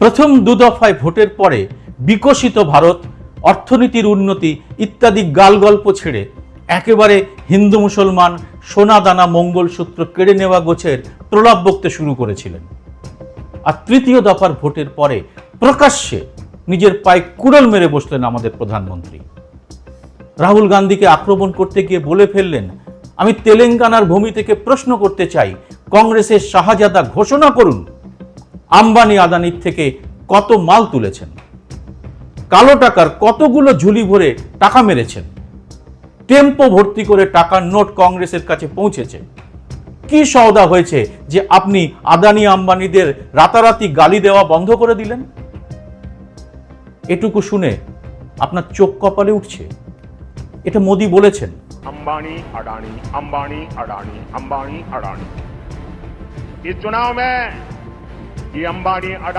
প্রথম দুদফায় ভোটের পরে বিকশিত ভারত, অর্থনীতির উন্নতি ইত্যাদি গালগল্প ছেড়ে একেবারে হিন্দু মুসলমান সোনা দানা মঙ্গলসূত্র কেড়ে নেওয়া গোছের প্রলাপ বকতে শুরু করেছিলেন। আর তৃতীয় দফার ভোটের পরে প্রকাশ্যে নিজের পায়ে কুড়াল মেরে বসলেন আমাদের প্রধানমন্ত্রী। রাহুল গান্ধীকে আক্রমণ করতে গিয়ে বলে ফেললেন, আমি তেলেঙ্গানার ভূমি থেকে প্রশ্ন করতে চাই, কংগ্রেসের শাহজাদা ঘোষণা করুন আম্বানি আদানির থেকে কত মাল তুলেছেন, কালো টাকার কতগুলো ঝুলি ভরে টাকা মেরেছেন, টেম্পো ভর্তি করে টাকার নোট কংগ্রেসের কাছে পৌঁছেছে। কি সওদা হয়েছে যে আপনি আদানি আম্বানিদের রাতারাতি গালি দেওয়া বন্ধ করে দিলেন? এটুকু শুনে আপনার চোখ কপালে উঠছে। এটা মোদি বলেছেন। अंबानी अडानी अंबानी अडानी अंबानी अडानी इस चुनाव में ये अंबानी अडानी